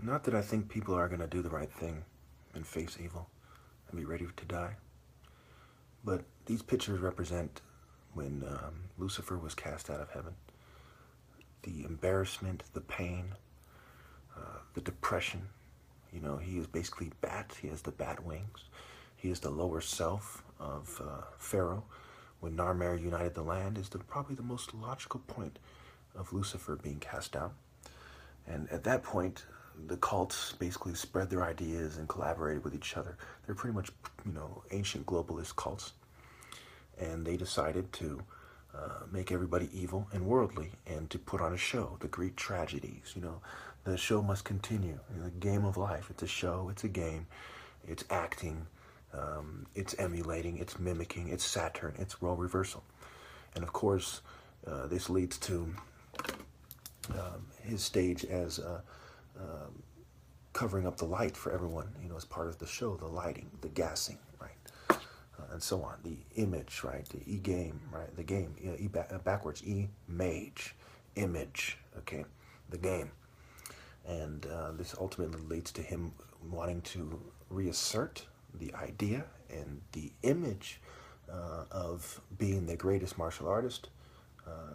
Not that I think people are going to do the right thing and face evil and be ready to die, but these pictures represent when Lucifer was cast out of heaven. The embarrassment, the pain, the depression. You know, he is basically bat. He has the bat wings. He is the lower self of Pharaoh. When Narmer united the land is probably the most logical point of Lucifer being cast out. And at that point, the cults basically spread their ideas and collaborated with each other. They're pretty much, ancient globalist cults. And they decided to make everybody evil and worldly and to put on a show, the Greek tragedies. The show must continue. The game of life. It's a show, it's a game, it's acting, it's emulating, it's mimicking, it's Saturn, it's role reversal. And of course, this leads to his stage as covering up the light for everyone, as part of the show, the lighting, the gassing, right? And so on. The image, right? The e-game, right? The game, backwards, e-mage, image, okay? The game. And this ultimately leads to him wanting to reassert the idea and the image of being the greatest martial artist,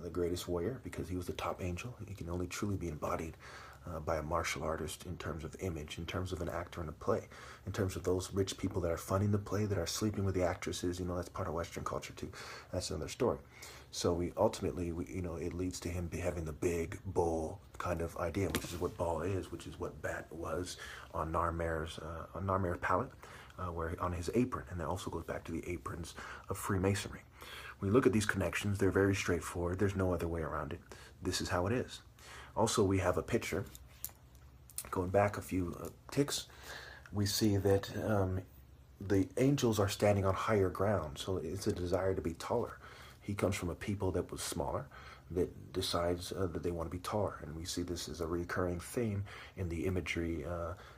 the greatest warrior, because he was the top angel. He can only truly be embodied by a martial artist in terms of image, in terms of an actor in a play, in terms of those rich people that are funding the play, that are sleeping with the actresses. That's part of Western culture too. That's another story. So it leads to him having the big bull kind of idea, which is what Baal is, which is what Bat was on Narmer's palette, where on his apron, and that also goes back to the aprons of Freemasonry. When you look at these connections, they're very straightforward. There's no other way around it. This is how it is. Also, we have a picture, going back a few ticks, we see that the angels are standing on higher ground, so it's a desire to be taller. He comes from a people that was smaller, that decides that they want to be taller, and we see this as a recurring theme in the imagery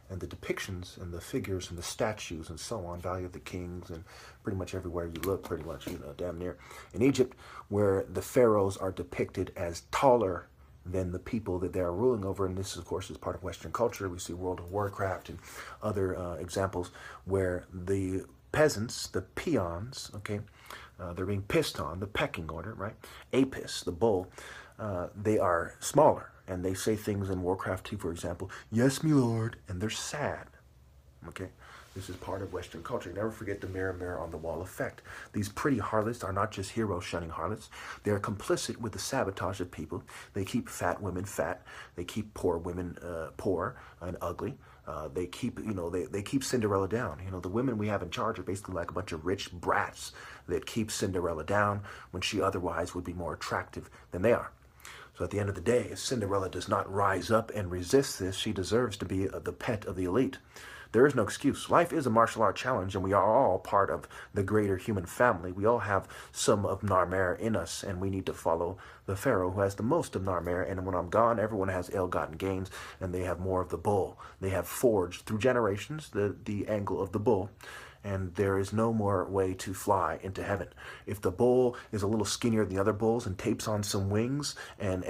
and the depictions and the figures and the statues and so on, Valley of the Kings, and pretty much everywhere you look, pretty much, damn near. In Egypt, where the pharaohs are depicted as taller than the people that they're ruling over, and this, of course, is part of Western culture. We see World of Warcraft and other examples where the peasants, the peons, okay, they're being pissed on, the pecking order, right? Apis, the bull, they are smaller, and they say things in Warcraft 2, for example, "Yes, me lord," and they're sad, okay? This is part of Western culture. Never forget the mirror, mirror on the wall effect. These pretty harlots are not just hero-shunning harlots. They are complicit with the sabotage of people. They keep fat women fat. They keep poor women poor and ugly. They keep, they keep Cinderella down. The women we have in charge are basically like a bunch of rich brats that keep Cinderella down when she otherwise would be more attractive than they are. So at the end of the day, if Cinderella does not rise up and resist this, she deserves to be the pet of the elite. There is no excuse. Life is a martial art challenge, and we are all part of the greater human family. We all have some of Narmer in us, and we need to follow the pharaoh who has the most of Narmer. And when I'm gone, everyone has ill-gotten gains, and they have more of the bull. They have forged through generations the angle of the bull. And there is no more way to fly into heaven. If the bull is a little skinnier than the other bulls and tapes on some wings and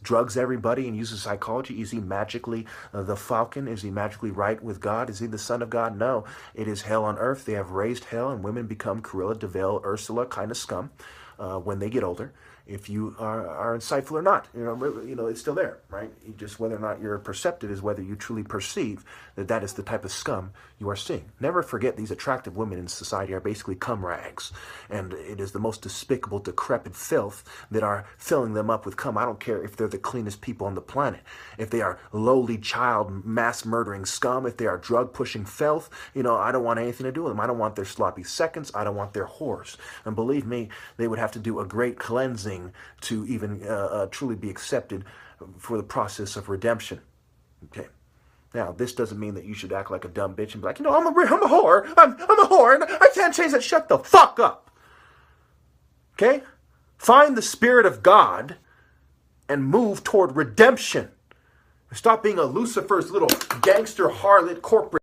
drugs everybody and uses psychology, is he magically the falcon? Is he magically right with God? Is he the son of God? No. It is hell on earth. They have raised hell, and women become Cruella, DeVille, Ursula, kind of scum when they get older. If you are insightful or not, it's still there, right? Just whether or not you're perceptive is whether you truly perceive that is the type of scum you are seeing. Never forget these attractive women in society are basically cum rags, and it is the most despicable, decrepit filth that are filling them up with cum. I don't care if they're the cleanest people on the planet, if they are lowly child mass murdering scum, if they are drug pushing filth. I don't want anything to do with them. I don't want their sloppy seconds. I don't want their whores. And believe me, they would have to do a great cleansing to even truly be accepted for the process of redemption. Okay. Now, this doesn't mean that you should act like a dumb bitch and be like, I'm a whore. I'm a whore, and I can't change that. Shut the fuck up. Okay? Find the Spirit of God and move toward redemption. Stop being a Lucifer's little gangster harlot corporate